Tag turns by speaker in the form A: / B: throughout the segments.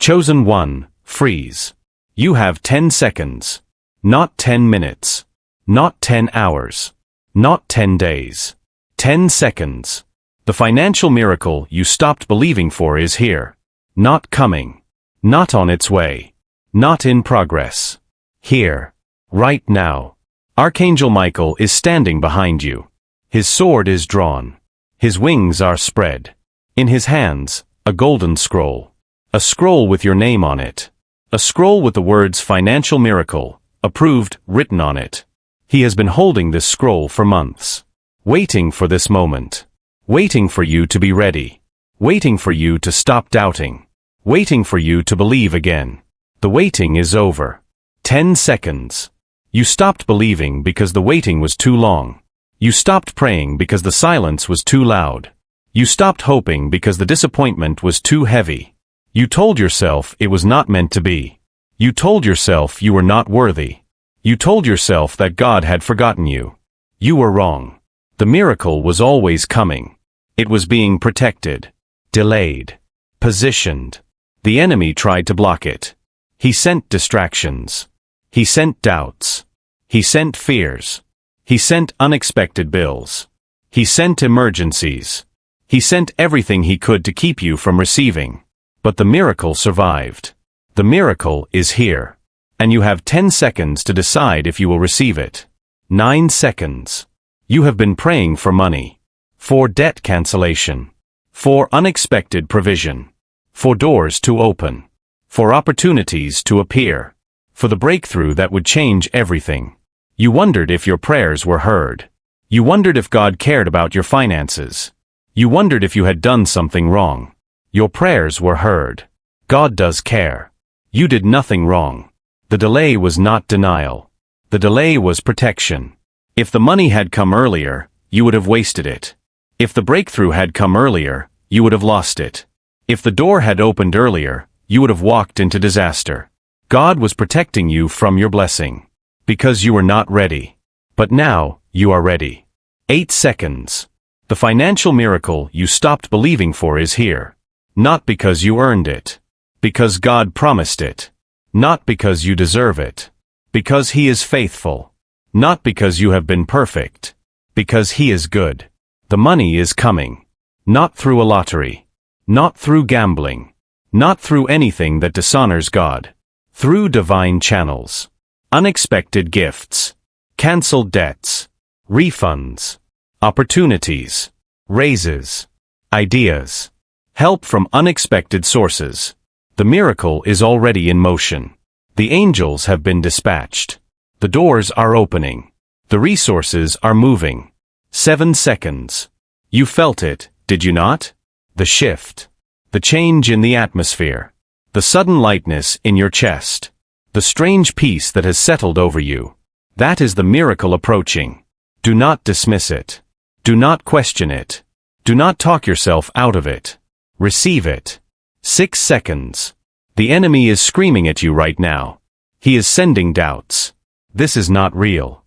A: Chosen one, freeze. You have 10 seconds. Not 10 minutes. Not 10 hours. Not 10 days. 10 seconds. The financial miracle you stopped believing for is here. Not coming. Not on its way. Not in progress. Here. Right now. Archangel Michael is standing behind you. His sword is drawn. His wings are spread. In his hands, a golden scroll. A scroll with your name on it. A scroll with the words financial miracle, approved, written on it. He has been holding this scroll for months. Waiting for this moment. Waiting for you to be ready. Waiting for you to stop doubting. Waiting for you to believe again. The waiting is over. 10 seconds. You stopped believing because the waiting was too long. You stopped praying because the silence was too loud. You stopped hoping because the disappointment was too heavy. You told yourself it was not meant to be. You told yourself you were not worthy. You told yourself that God had forgotten you. You were wrong. The miracle was always coming. It was being protected, delayed, positioned. The enemy tried to block it. He sent distractions. He sent doubts. He sent fears. He sent unexpected bills. He sent emergencies. He sent everything he could to keep you from receiving. But the miracle survived. The miracle is here. And you have 10 seconds to decide if you will receive it. 9 seconds. You have been praying for money. For debt cancellation. For unexpected provision. For doors to open. For opportunities to appear. For the breakthrough that would change everything. You wondered if your prayers were heard. You wondered if God cared about your finances. You wondered if you had done something wrong. Your prayers were heard. God does care. You did nothing wrong. The delay was not denial. The delay was protection. If the money had come earlier, you would have wasted it. If the breakthrough had come earlier, you would have lost it. If the door had opened earlier, you would have walked into disaster. God was protecting you from your blessing. Because you were not ready. But now, you are ready. 8 seconds. The financial miracle you stopped believing for is here. Not because you earned it. Because God promised it. Not because you deserve it. Because He is faithful. Not because you have been perfect. Because He is good. The money is coming. Not through a lottery. Not through gambling. Not through anything that dishonors God. Through divine channels. Unexpected gifts. Cancelled debts. Refunds. Opportunities. Raises. Ideas. Help from unexpected sources. The miracle is already in motion. The angels have been dispatched. The doors are opening. The resources are moving. 7 seconds. You felt it, did you not? The shift. The change in the atmosphere. The sudden lightness in your chest. The strange peace that has settled over you. That is the miracle approaching. Do not dismiss it. Do not question it. Do not talk yourself out of it. Receive it. 6 seconds. The enemy is screaming at you right now. He is sending doubts. This is not real.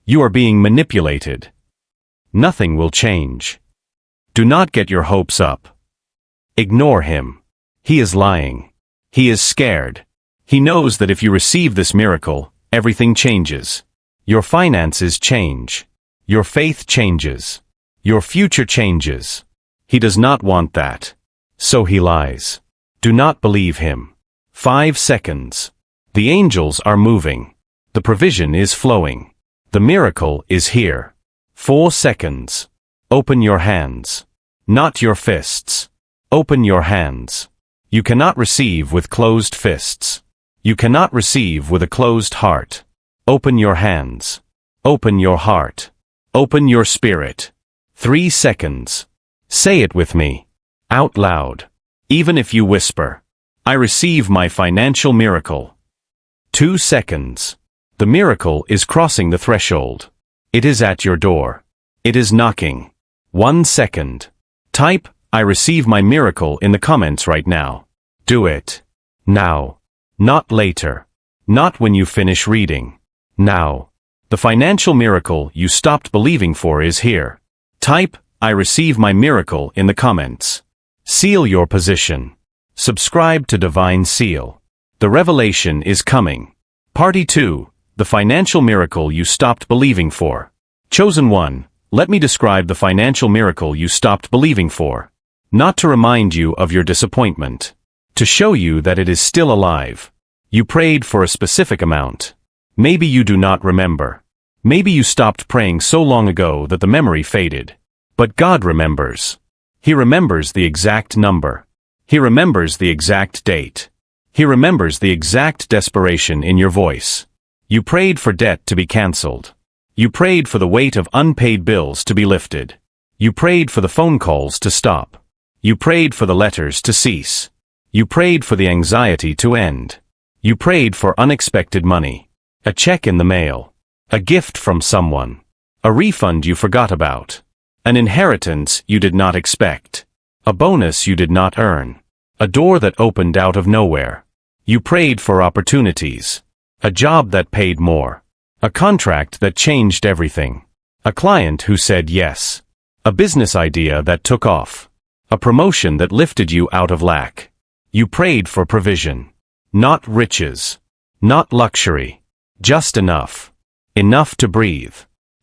A: You are being manipulated. Nothing will change. Do not get your hopes up. Ignore him. He is lying. He is scared. He knows that if you receive this miracle, everything changes. Your finances change. Your faith changes. Your future changes. He does not want that. So he lies. Do not believe him. 5 seconds. The angels are moving. The provision is flowing. The miracle is here. 4 seconds. Open your hands. Not your fists. Open your hands. You cannot receive with closed fists. You cannot receive with a closed heart. Open your hands. Open your heart. Open your spirit. 3 seconds. Say it with me. Out loud. Even if you whisper. I receive my financial miracle. 2 seconds. The miracle is crossing the threshold. It is at your door. It is knocking. 1 second. Type, I receive my miracle in the comments right now. Do it. Now. Not later. Not when you finish reading. Now. The financial miracle you stopped believing for is here. Type, I receive my miracle in the comments. Seal your position. Subscribe to Divine Seal. The revelation is coming. Party 2. The financial miracle you stopped believing for. Chosen one, let me describe the financial miracle you stopped believing for. Not to remind you of your disappointment. To show you that it is still alive. You prayed for a specific amount. Maybe you do not remember. Maybe you stopped praying so long ago that the memory faded. But God remembers. He remembers the exact number. He remembers the exact date. He remembers the exact desperation in your voice. You prayed for debt to be cancelled. You prayed for the weight of unpaid bills to be lifted. You prayed for the phone calls to stop. You prayed for the letters to cease. You prayed for the anxiety to end. You prayed for unexpected money. A check in the mail. A gift from someone. A refund you forgot about. An inheritance you did not expect. A bonus you did not earn. A door that opened out of nowhere. You prayed for opportunities. A job that paid more. A contract that changed everything. A client who said yes. A business idea that took off. A promotion that lifted you out of lack. You prayed for provision. Not riches. Not luxury. Just enough. Enough to breathe.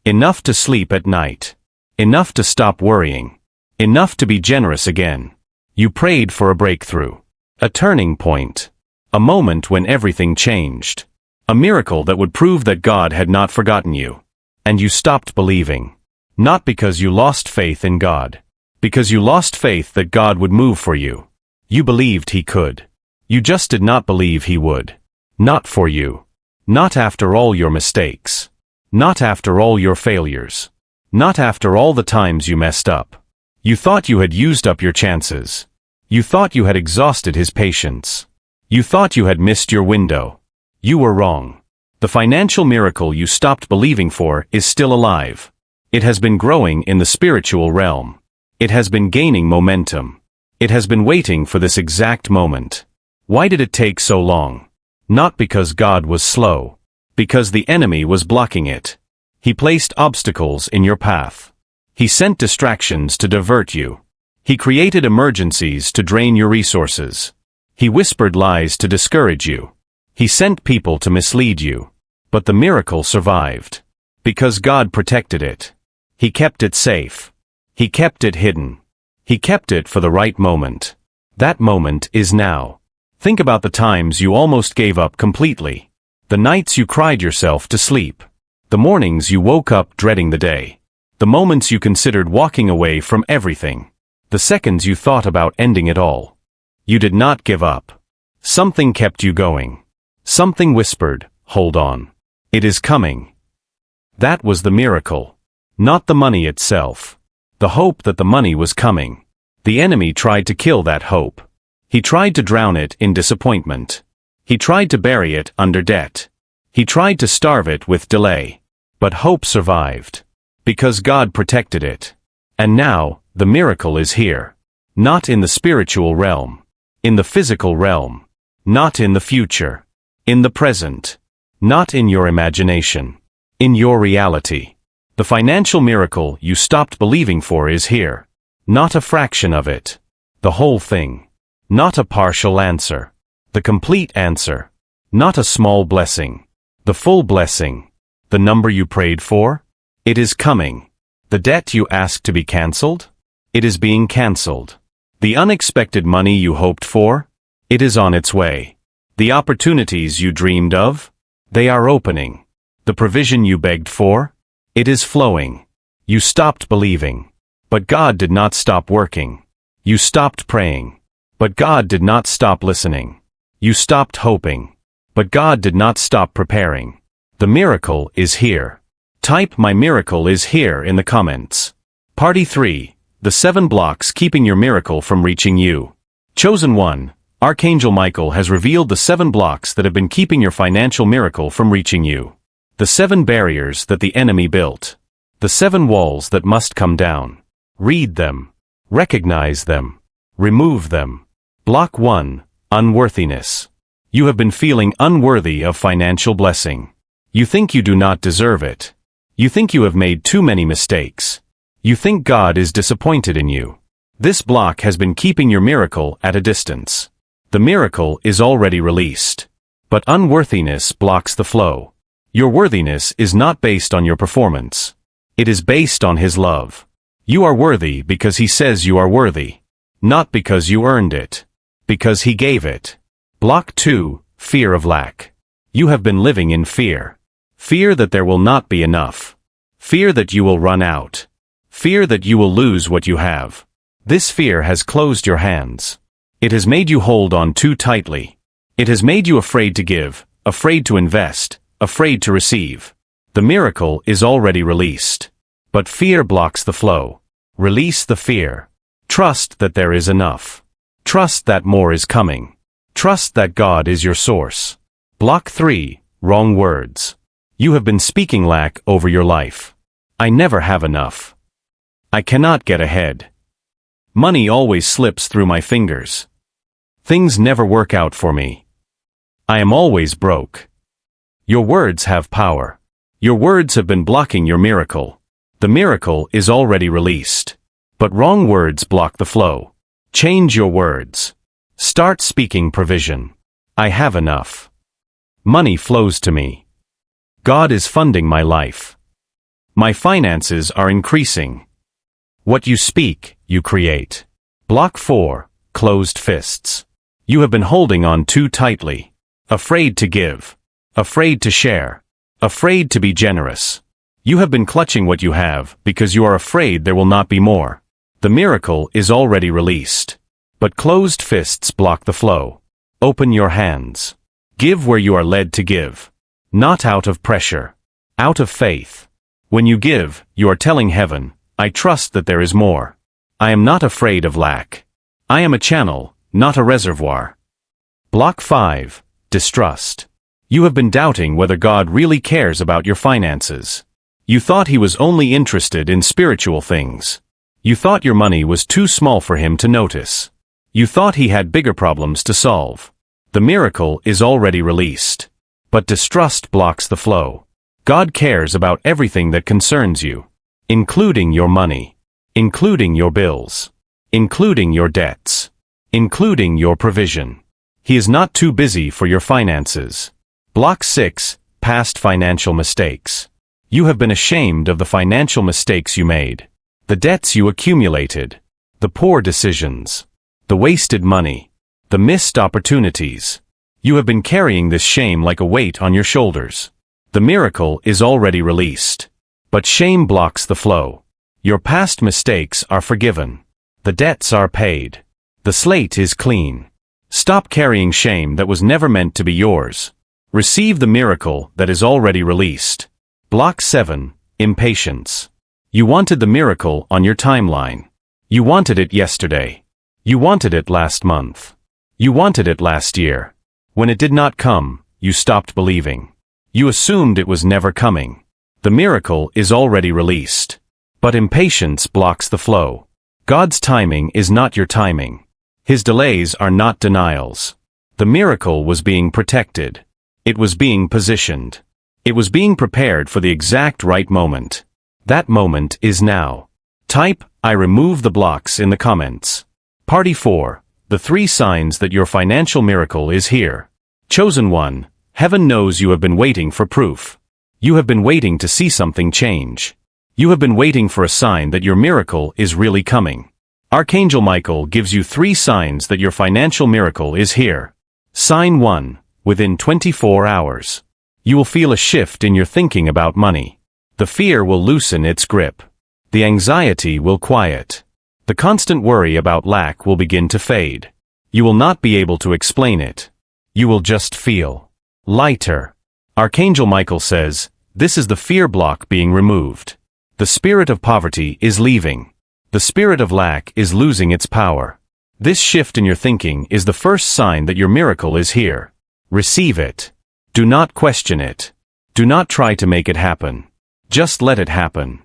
A: Enough to sleep at night. Enough to stop worrying. Enough to be generous again. You prayed for a breakthrough. A turning point. A moment when everything changed. A miracle that would prove that God had not forgotten you. And you stopped believing. Not because you lost faith in God. Because you lost faith that God would move for you. You believed He could. You just did not believe He would. Not for you. Not after all your mistakes. Not after all your failures. Not after all the times you messed up. You thought you had used up your chances. You thought you had exhausted His patience. You thought you had missed your window. You were wrong. The financial miracle you stopped believing for is still alive. It has been growing in the spiritual realm. It has been gaining momentum. It has been waiting for this exact moment. Why did it take so long? Not because God was slow. Because the enemy was blocking it. He placed obstacles in your path. He sent distractions to divert you. He created emergencies to drain your resources. He whispered lies to discourage you. He sent people to mislead you. But the miracle survived. Because God protected it. He kept it safe. He kept it hidden. He kept it for the right moment. That moment is now. Think about the times you almost gave up completely. The nights you cried yourself to sleep. The mornings you woke up dreading the day. The moments you considered walking away from everything. The seconds you thought about ending it all. You did not give up. Something kept you going. Something whispered, hold on. It is coming. That was the miracle. Not the money itself. The hope that the money was coming. The enemy tried to kill that hope. He tried to drown it in disappointment. He tried to bury it under debt. He tried to starve it with delay. But hope survived. Because God protected it. And now, the miracle is here. Not in the spiritual realm. In the physical realm. Not in the future. In the present. Not in your imagination. In your reality. The financial miracle you stopped believing for is here. Not a fraction of it. The whole thing. Not a partial answer. The complete answer. Not a small blessing. The full blessing. The number you prayed for? It is coming. The debt you asked to be cancelled? It is being cancelled. The unexpected money you hoped for? It is on its way. The opportunities you dreamed of? They are opening. The provision you begged for? It is flowing. You stopped believing. But God did not stop working. You stopped praying. But God did not stop listening. You stopped hoping. But God did not stop preparing. The miracle is here. Type "My miracle is here" in the comments. Party 3. The 7 blocks keeping your miracle from reaching you. Chosen one, Archangel Michael has revealed the 7 blocks that have been keeping your financial miracle from reaching you. The 7 barriers that the enemy built. The 7 walls that must come down. Read them. Recognize them. Remove them. Block 1. Unworthiness. You have been feeling unworthy of financial blessing. You think you do not deserve it. You think you have made too many mistakes. You think God is disappointed in you. This block has been keeping your miracle at a distance. The miracle is already released. But unworthiness blocks the flow. Your worthiness is not based on your performance. It is based on His love. You are worthy because He says you are worthy. Not because you earned it. Because He gave it. Block 2, fear of lack. You have been living in fear. Fear that there will not be enough. Fear that you will run out. Fear that you will lose what you have. This fear has closed your hands. It has made you hold on too tightly. It has made you afraid to give, afraid to invest, afraid to receive. The miracle is already released. But fear blocks the flow. Release the fear. Trust that there is enough. Trust that more is coming. Trust that God is your source. Block 3, wrong words. You have been speaking lack over your life. I never have enough. I cannot get ahead. Money always slips through my fingers. Things never work out for me. I am always broke. Your words have power. Your words have been blocking your miracle. The miracle is already released. But wrong words block the flow. Change your words. Start speaking provision. I have enough. Money flows to me. God is funding my life. My finances are increasing. What you speak, you create. Block 4, closed fists. You have been holding on too tightly. Afraid to give. Afraid to share. Afraid to be generous. You have been clutching what you have because you are afraid there will not be more. The miracle is already released. But closed fists block the flow. Open your hands. Give where you are led to give. Not out of pressure. Out of faith. When you give, you are telling heaven, I trust that there is more. I am not afraid of lack. I am a channel, not a reservoir. Block 5. Distrust. You have been doubting whether God really cares about your finances. You thought He was only interested in spiritual things. You thought your money was too small for Him to notice. You thought He had bigger problems to solve. The miracle is already released. But distrust blocks the flow. God cares about everything that concerns you, including your money, including your bills, including your debts, including your provision. He is not too busy for your finances. Block 6, past financial mistakes. You have been ashamed of the financial mistakes you made, the debts you accumulated, the poor decisions, the wasted money, the missed opportunities. You have been carrying this shame like a weight on your shoulders. The miracle is already released. But shame blocks the flow. Your past mistakes are forgiven. The debts are paid. The slate is clean. Stop carrying shame that was never meant to be yours. Receive the miracle that is already released. Block 7, impatience. You wanted the miracle on your timeline. You wanted it yesterday. You wanted it last month. You wanted it last year. When it did not come, you stopped believing. You assumed it was never coming. The miracle is already released. But impatience blocks the flow. God's timing is not your timing. His delays are not denials. The miracle was being protected. It was being positioned. It was being prepared for the exact right moment. That moment is now. Type, I remove the blocks in the comments. Party 4, the 3 signs that your financial miracle is here. Chosen one, heaven knows you have been waiting for proof. You have been waiting to see something change. You have been waiting for a sign that your miracle is really coming. Archangel Michael gives you 3 signs that your financial miracle is here. Sign 1, within 24 hours. You will feel a shift in your thinking about money. The fear will loosen its grip. The anxiety will quiet. The constant worry about lack will begin to fade. You will not be able to explain it. You will just feel lighter. Archangel Michael says, this is the fear block being removed. The spirit of poverty is leaving. The spirit of lack is losing its power. This shift in your thinking is the first sign that your miracle is here. Receive it. Do not question it. Do not try to make it happen. Just let it happen.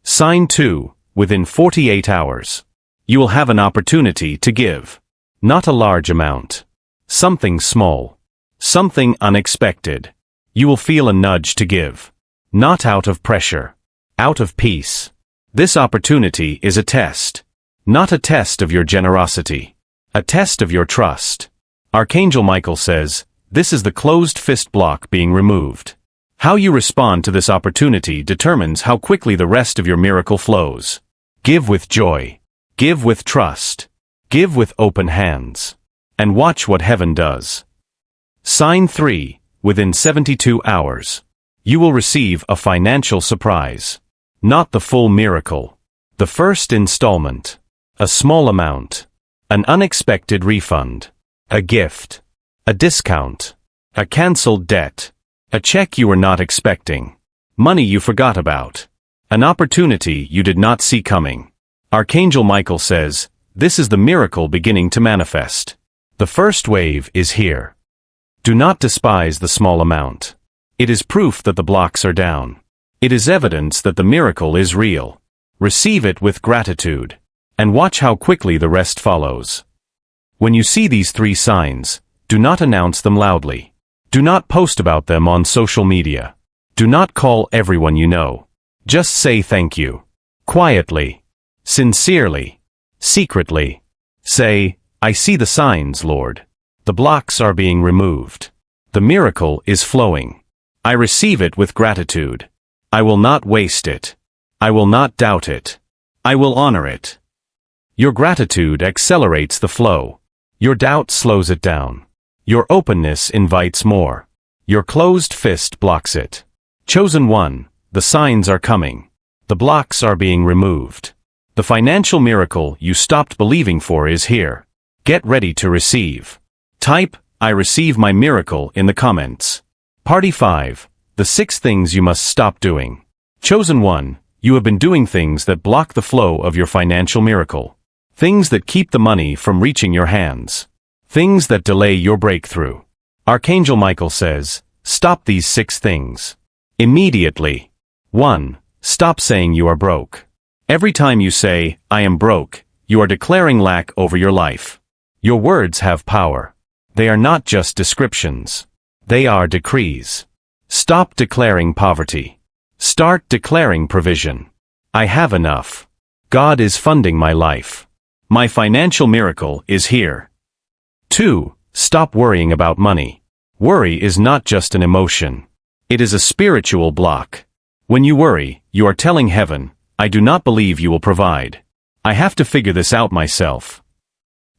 A: Sign 2, within 48 hours. You will have an opportunity to give. Not a large amount. Something small. Something unexpected. You will feel a nudge to give. Not out of pressure. Out of peace. This opportunity is a test. Not a test of your generosity. A test of your trust. Archangel Michael says, this is the closed fist block being removed. How you respond to this opportunity determines how quickly the rest of your miracle flows. Give with joy. Give with trust. Give with open hands. And watch what heaven does. Sign 3. Within 72 hours. You will receive a financial surprise. Not the full miracle. The first installment. A small amount. An unexpected refund. A gift. A discount. A cancelled debt. A check you were not expecting. Money you forgot about. An opportunity you did not see coming. Archangel Michael says, this is the miracle beginning to manifest. The first wave is here. Do not despise the small amount. It is proof that the blocks are down. It is evidence that the miracle is real. Receive it with gratitude. And watch how quickly the rest follows. When you see these 3 signs, do not announce them loudly. Do not post about them on social media. Do not call everyone you know. Just say thank you. Quietly. Sincerely. Secretly. Say, I see the signs, Lord. The blocks are being removed. The miracle is flowing. I receive it with gratitude. I will not waste it. I will not doubt it. I will honor it. Your gratitude accelerates the flow. Your doubt slows it down. Your openness invites more. Your closed fist blocks it. Chosen one, the signs are coming. The blocks are being removed. The financial miracle you stopped believing for is here. Get ready to receive. Type, I receive my miracle in the comments. Party 5, the 6 things you must stop doing. Chosen one, you have been doing things that block the flow of your financial miracle. Things that keep the money from reaching your hands. Things that delay your breakthrough. Archangel Michael says, stop these 6 things. Immediately. 1. Stop saying you are broke. Every time you say, I am broke, you are declaring lack over your life. Your words have power. They are not just descriptions. They are decrees. Stop declaring poverty. Start declaring provision. I have enough. God is funding my life. My financial miracle is here. 2. Stop worrying about money. Worry is not just an emotion. It is a spiritual block. When you worry, you are telling heaven, I do not believe you will provide. I have to figure this out myself.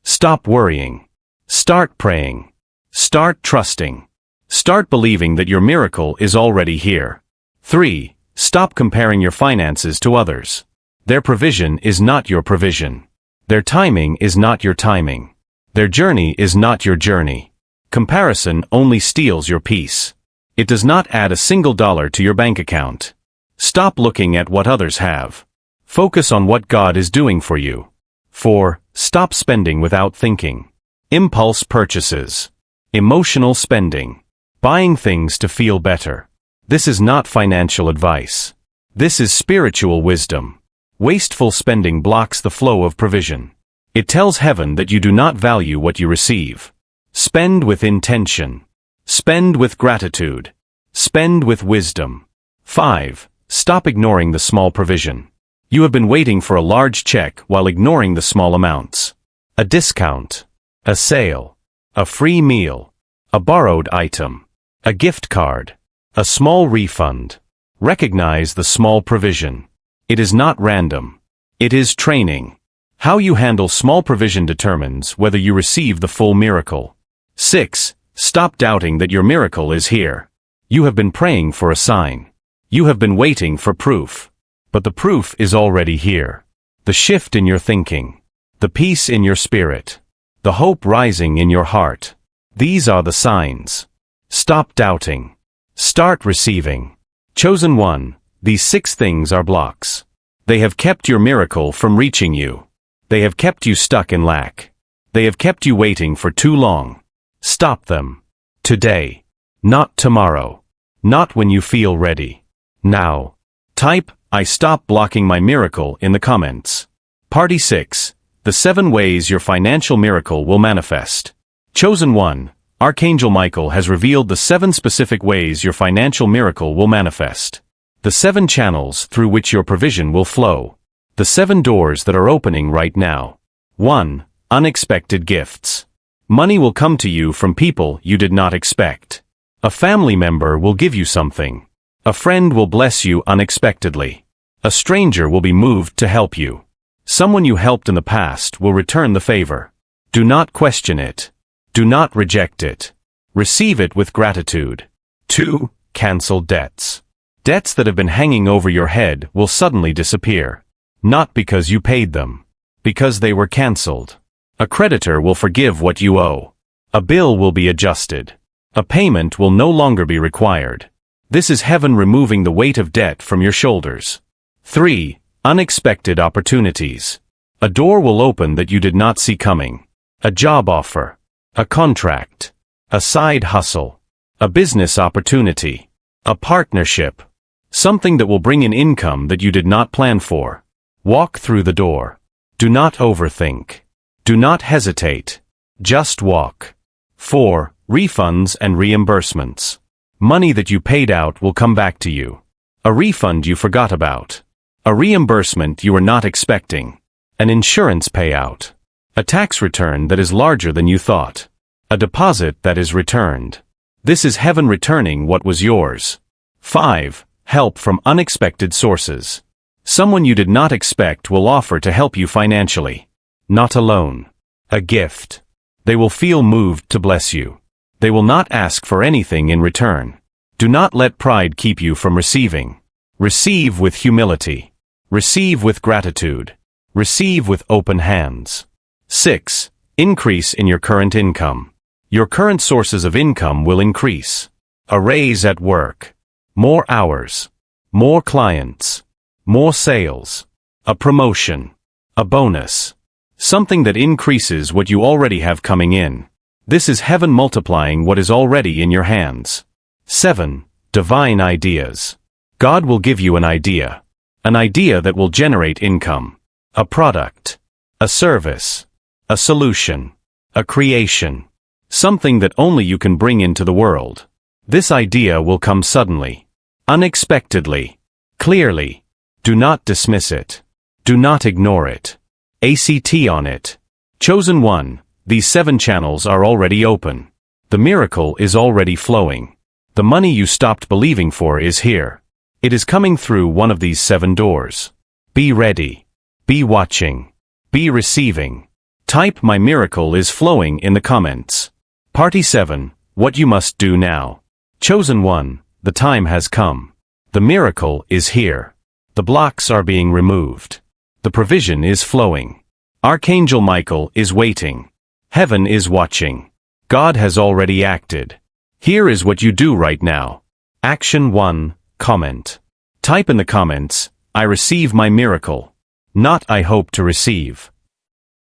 A: Stop worrying. Start praying. Start trusting. Start believing that your miracle is already here. 3. Stop comparing your finances to others. Their provision is not your provision. Their timing is not your timing. Their journey is not your journey. Comparison only steals your peace. It does not add a single dollar to your bank account. Stop looking at what others have. Focus on what God is doing for you. 4. Stop spending without thinking. Impulse purchases. Emotional spending. Buying things to feel better. This is not financial advice. This is spiritual wisdom. Wasteful spending blocks the flow of provision. It tells heaven that you do not value what you receive. Spend with intention. Spend with gratitude. Spend with wisdom. 5. Stop ignoring the small provision. You have been waiting for a large check while ignoring the small amounts. A discount. A sale. A free meal. A borrowed item. A gift card. A small refund. Recognize the small provision. It is not random. It is training. How you handle small provision determines whether you receive the full miracle. 6. Stop doubting that your miracle is here. You have been praying for a sign. You have been waiting for proof. But the proof is already here. The shift in your thinking. The peace in your spirit. The hope rising in your heart. These are the signs. Stop doubting. Start receiving. Chosen one, these 6 things are blocks. They have kept your miracle from reaching you. They have kept you stuck in lack. They have kept you waiting for too long. Stop them. Today. Not tomorrow. Not when you feel ready. Now. Type, I stop blocking my miracle in the comments. Party 6. The 7 ways your financial miracle will manifest. Chosen one, Archangel Michael has revealed the 7 specific ways your financial miracle will manifest. The 7 channels through which your provision will flow. The 7 doors that are opening right now. 1. Unexpected gifts. Money will come to you from people you did not expect. A family member will give you something. A friend will bless you unexpectedly. A stranger will be moved to help you. Someone you helped in the past will return the favor. Do not question it. Do not reject it. Receive it with gratitude. 2. Cancel debts. Debts that have been hanging over your head will suddenly disappear. Not because you paid them. Because they were canceled. A creditor will forgive what you owe. A bill will be adjusted. A payment will no longer be required. This is heaven removing the weight of debt from your shoulders. 3. Unexpected opportunities. A door will open that you did not see coming. A job offer. A contract. A side hustle. A business opportunity. A partnership. Something that will bring in income that you did not plan for. Walk through the door. Do not overthink. Do not hesitate. Just walk. 4. Refunds and reimbursements. Money that you paid out will come back to you. A refund you forgot about. A reimbursement you were not expecting. An insurance payout. A tax return that is larger than you thought. A deposit that is returned. This is heaven returning what was yours. 5. Help from unexpected sources. Someone you did not expect will offer to help you financially. Not alone. A gift. They will feel moved to bless you. They will not ask for anything in return. Do not let pride keep you from receiving. Receive with humility. Receive with gratitude. Receive with open hands. 6. Increase in your current income. Your current sources of income will increase. A raise at work. More hours. More clients. More sales. A promotion. A bonus. Something that increases what you already have coming in. This is heaven multiplying what is already in your hands. 7. Divine ideas. God will give you an idea. An idea that will generate income. A product. A service. A solution. A creation. Something that only you can bring into the world. This idea will come suddenly. Unexpectedly. Clearly. Do not dismiss it. Do not ignore it. ACT on it. Chosen one, these 7 channels are already open. The miracle is already flowing. The money you stopped believing for is here. It is coming through one of these 7 doors. Be ready. Be watching. Be receiving. Type "My miracle is flowing" in the comments. Party 7, what you must do now. Chosen one, the time has come. The miracle is here. The blocks are being removed. The provision is flowing. Archangel Michael is waiting. Heaven is watching. God has already acted. Here is what you do right now. Action 1, comment. Type in the comments, "I receive my miracle." Not "I hope to receive."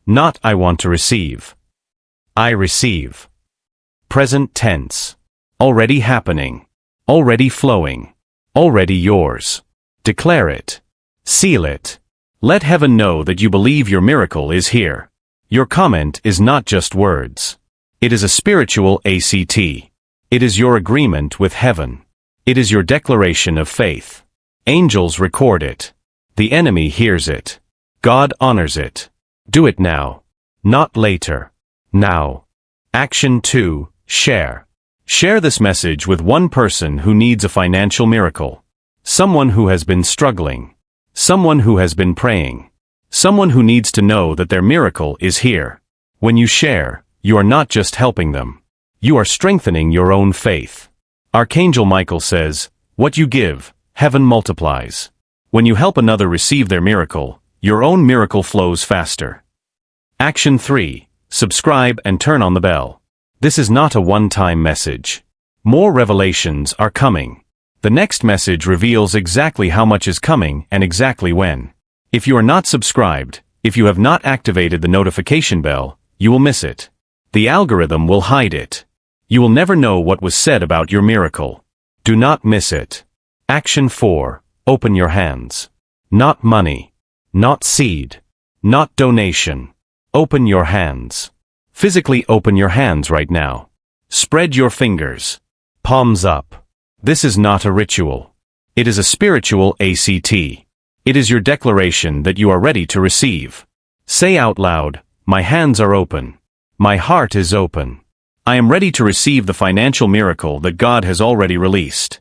A: Not "I want to receive." I receive. Present tense. Already happening. Already flowing. Already yours. Declare it. Seal it. Let heaven know that you believe your miracle is here. Your comment is not just words. It is a spiritual ACT. It is your agreement with heaven. It is your declaration of faith. Angels record it. The enemy hears it. God honors it. Do it now. Not later. Now. Action 2, share. Share this message with one person who needs a financial miracle. Someone who has been struggling. Someone who has been praying. Someone who needs to know that their miracle is here. When you share, you are not just helping them. You are strengthening your own faith. Archangel Michael says, "What you give, heaven multiplies." When you help another receive their miracle, your own miracle flows faster. Action 3, subscribe and turn on the bell. This is not a one-time message. More revelations are coming. The next message reveals exactly how much is coming and exactly when. If you are not subscribed, if you have not activated the notification bell, you will miss it. The algorithm will hide it. You will never know what was said about your miracle. Do not miss it. Action 4, open your hands. Not money. Not seed. Not donation. Open your hands. Physically open your hands right now. Spread your fingers. Palms up. This is not a ritual. It is a spiritual ACT. It is your declaration that you are ready to receive. Say out loud, "My hands are open. My heart is open. I am ready to receive the financial miracle that God has already released.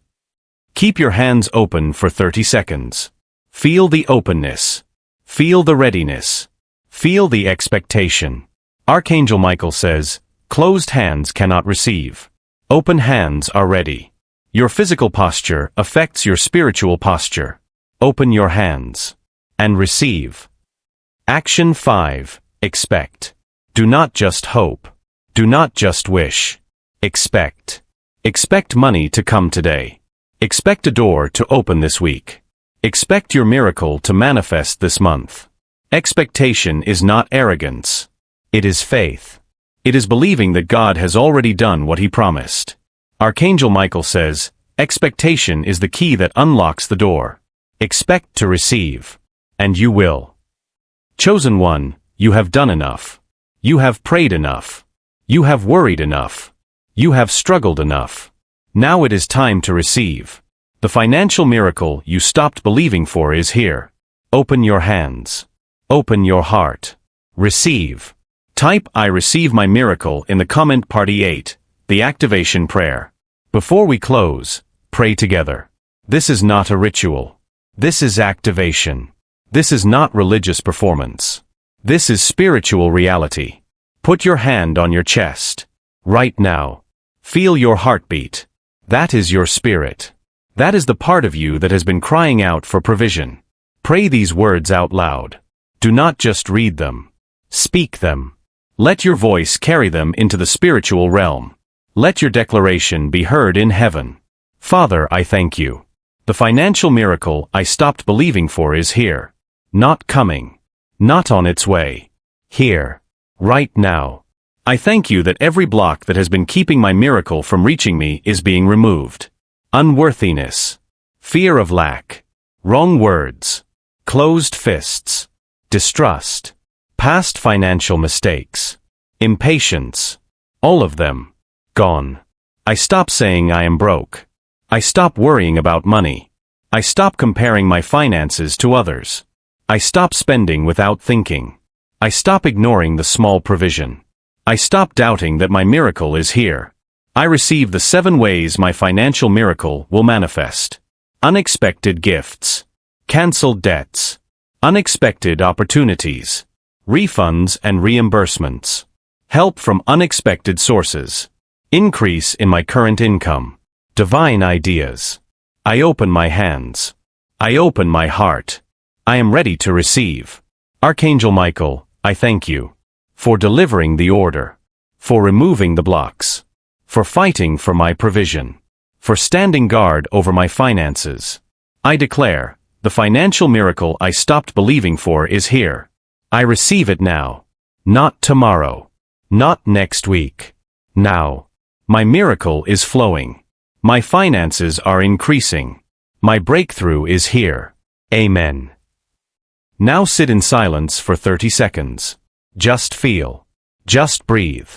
A: Keep your hands open for 30 seconds. Feel the openness. Feel the readiness. Feel the expectation. Archangel Michael says, closed hands cannot receive. Open hands are ready. Your physical posture affects your spiritual posture. Open your hands and receive. Action 5. Expect. Do not just hope. Do not just wish. Expect. Expect money to come today. Expect a door to open this week. Expect your miracle to manifest this month. Expectation is not arrogance. It is faith. It is believing that God has already done what he promised. Archangel Michael says, expectation is the key that unlocks the door. Expect to receive. And you will. Chosen one, you have done enough. You have prayed enough. You have worried enough. You have struggled enough. Now it is time to receive. The financial miracle you stopped believing for is here. Open your hands. Open your heart. Receive. Type I receive my miracle in the comment party 8, the activation prayer. Before we close, pray together. This is not a ritual. This is activation. This is not religious performance. This is spiritual reality. Put your hand on your chest. Right now. Feel your heartbeat. That is your spirit. That is the part of you that has been crying out for provision. Pray these words out loud. Do not just read them. Speak them. Let your voice carry them into the spiritual realm. Let your declaration be heard in heaven. Father, I thank you. The financial miracle I stopped believing for is here. Not coming. Not on its way. Here. Right now. I thank you that every block that has been keeping my miracle from reaching me is being removed. Unworthiness. Fear of lack. Wrong words. Closed fists. Distrust. Past financial mistakes. Impatience. All of them. Gone. I stop saying I am broke. I stop worrying about money. I stop comparing my finances to others. I stop spending without thinking. I stop ignoring the small provision. I stop doubting that my miracle is here. I receive the 7 ways my financial miracle will manifest. Unexpected gifts. Cancelled debts. Unexpected opportunities. Refunds and reimbursements. Help from unexpected sources. Increase in my current income. Divine ideas. I open my hands. I open my heart. I am ready to receive. Archangel Michael, I thank you. For delivering the order. For removing the blocks. For fighting for my provision. For standing guard over my finances. I declare, the financial miracle I stopped believing for is here. I receive it now. Not tomorrow. Not next week. Now. My miracle is flowing. My finances are increasing. My breakthrough is here. Amen. Now sit in silence for 30 seconds. Just feel. Just breathe.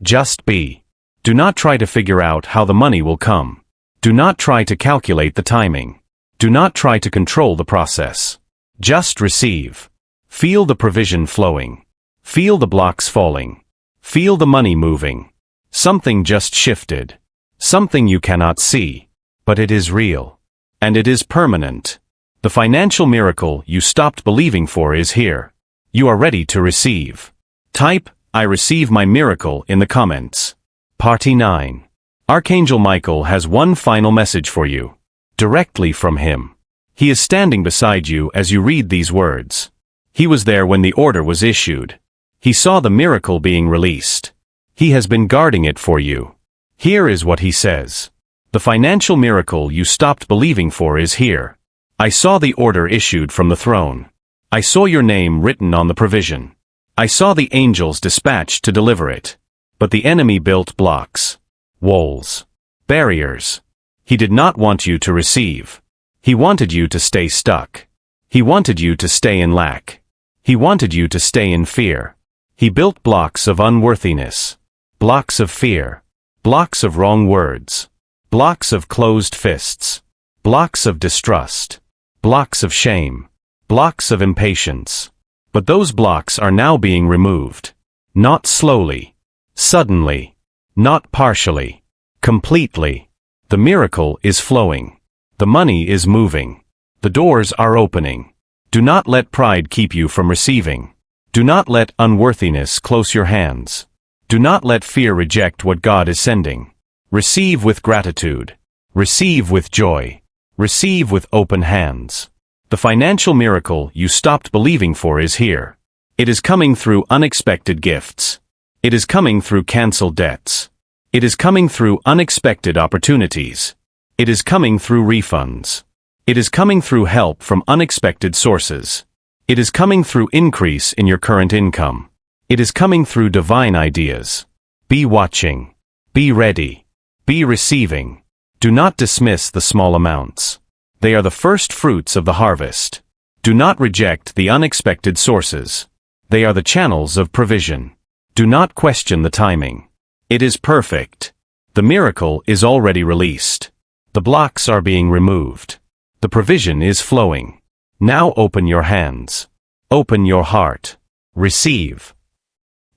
A: Just be. Do not try to figure out how the money will come. Do not try to calculate the timing. Do not try to control the process. Just receive. Feel the provision flowing. Feel the blocks falling. Feel the money moving. Something just shifted. Something you cannot see. But it is real. And it is permanent. The financial miracle you stopped believing for is here. You are ready to receive. Type, I receive my miracle in the comments. Party 9. Archangel Michael has one final message for you. Directly from him. He is standing beside you as you read these words. He was there when the order was issued. He saw the miracle being released. He has been guarding it for you. Here is what he says. The financial miracle you stopped believing for is here. I saw the order issued from the throne. I saw your name written on the provision. I saw the angels dispatched to deliver it. But the enemy built blocks, walls, barriers. He did not want you to receive. He wanted you to stay stuck. He wanted you to stay in lack. He wanted you to stay in fear. He built blocks of unworthiness, blocks of fear, blocks of wrong words, blocks of closed fists, blocks of distrust, blocks of shame, blocks of impatience. But those blocks are now being removed. Not slowly, Suddenly. Not partially. Completely. The miracle is flowing. The money is moving. The doors are opening. Do not let pride keep you from receiving. Do not let unworthiness close your hands. Do not let fear reject what God is sending. Receive with gratitude. Receive with joy. Receive with open hands. The financial miracle you stopped believing for is here. It is coming through unexpected gifts. It is coming through canceled debts. It is coming through unexpected opportunities. It is coming through refunds. It is coming through help from unexpected sources. It is coming through increase in your current income. It is coming through divine ideas. Be watching. Be ready. Be receiving. Do not dismiss the small amounts. They are the first fruits of the harvest. Do not reject the unexpected sources. They are the channels of provision. Do not question the timing. It is perfect. The miracle is already released. The blocks are being removed. The provision is flowing. Now open your hands. Open your heart. Receive.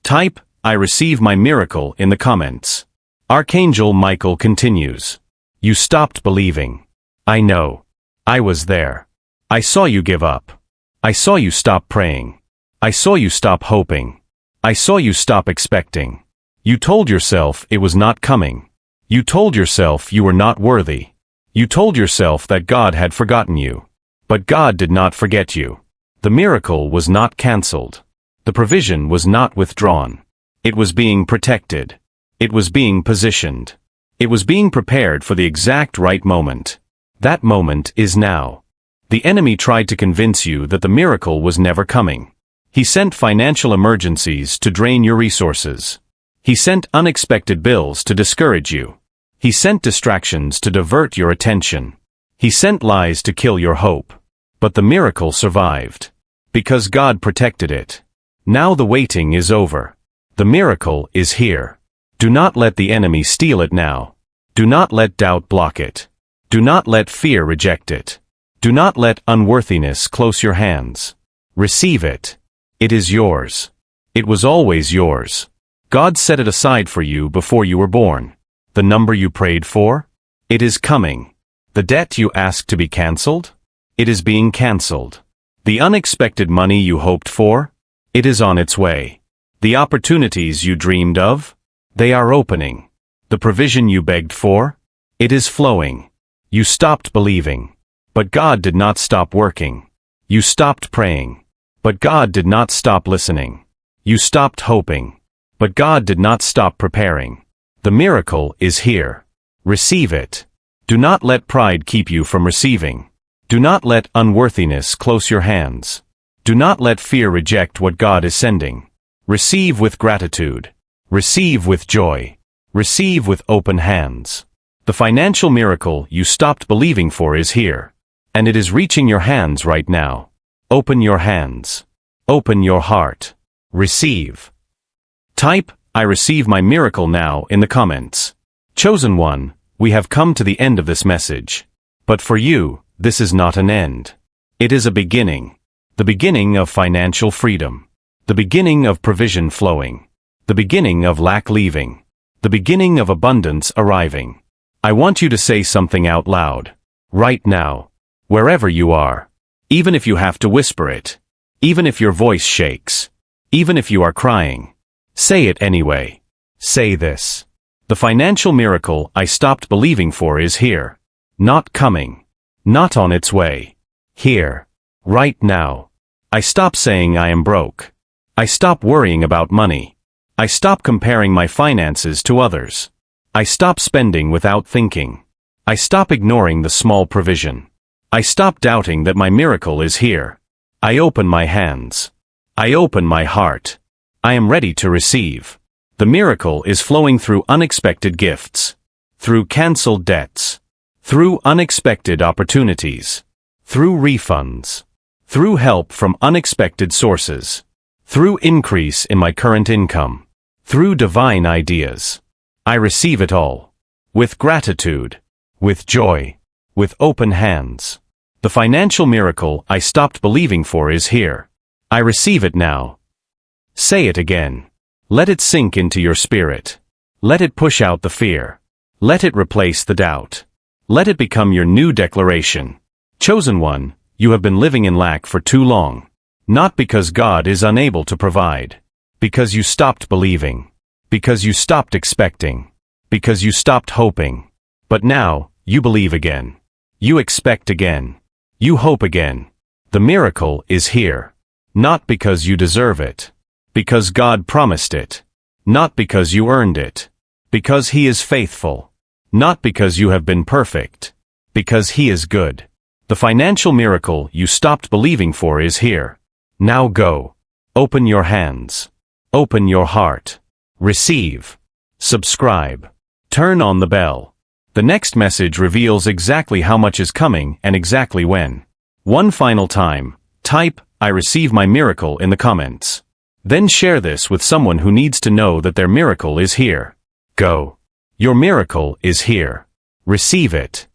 A: Type, "I receive my miracle" in the comments. Archangel Michael continues. You stopped believing. I know. I was there. I saw you give up. I saw you stop praying. I saw you stop hoping. I saw you stop expecting. You told yourself it was not coming. You told yourself you were not worthy. You told yourself that God had forgotten you. But God did not forget you. The miracle was not cancelled. The provision was not withdrawn. It was being protected. It was being positioned. It was being prepared for the exact right moment. That moment is now. The enemy tried to convince you that the miracle was never coming. He sent financial emergencies to drain your resources. He sent unexpected bills to discourage you. He sent distractions to divert your attention. He sent lies to kill your hope. But the miracle survived. Because God protected it. Now the waiting is over. The miracle is here. Do not let the enemy steal it now. Do not let doubt block it. Do not let fear reject it. Do not let unworthiness close your hands. Receive it. It is yours. It was always yours. God set it aside for you before you were born. The number you prayed for? It is coming. The debt you asked to be cancelled? It is being cancelled. The unexpected money you hoped for? It is on its way. The opportunities you dreamed of? They are opening. The provision you begged for? It is flowing. You stopped believing. But God did not stop working. You stopped praying. But God did not stop listening. You stopped hoping. But God did not stop preparing. The miracle is here. Receive it. Do not let pride keep you from receiving. Do not let unworthiness close your hands. Do not let fear reject what God is sending. Receive with gratitude. Receive with joy. Receive with open hands. The financial miracle you stopped believing for is here. And it is reaching your hands right now. Open your hands. Open your heart. Receive. Type, "I receive my miracle now" in the comments. Chosen one, we have come to the end of this message. But for you, this is not an end. It is a beginning. The beginning of financial freedom. The beginning of provision flowing. The beginning of lack leaving. The beginning of abundance arriving. I want you to say something out loud. Right now. Wherever you are. Even if you have to whisper it. Even if your voice shakes. Even if you are crying. Say it anyway. Say this. The financial miracle I stopped believing for is here. Not coming. Not on its way. Here. Right now. I stop saying I am broke. I stop worrying about money. I stop comparing my finances to others. I stop spending without thinking. I stop ignoring the small provision. I stop doubting that my miracle is here. I open my hands. I open my heart. I am ready to receive. The miracle is flowing through unexpected gifts. Through canceled debts. Through unexpected opportunities. Through refunds. Through help from unexpected sources. Through increase in my current income. Through divine ideas. I receive it all. With gratitude. With joy. With open hands. The financial miracle I stopped believing for is here. I receive it now. Say it again. Let it sink into your spirit. Let it push out the fear. Let it replace the doubt. Let it become your new declaration. Chosen one, you have been living in lack for too long. Not because God is unable to provide. Because you stopped believing. Because you stopped expecting. Because you stopped hoping. But now, you believe again. You expect again. You hope again. The miracle is here. Not because you deserve it. Because God promised it. Not because you earned it. Because He is faithful. Not because you have been perfect. Because He is good. The financial miracle you stopped believing for is here. Now go. Open your hands. Open your heart. Receive. Subscribe. Turn on the bell. The next message reveals exactly how much is coming and exactly when. One final time, type, "I receive my miracle" in the comments. Then share this with someone who needs to know that their miracle is here. Go. Your miracle is here. Receive it.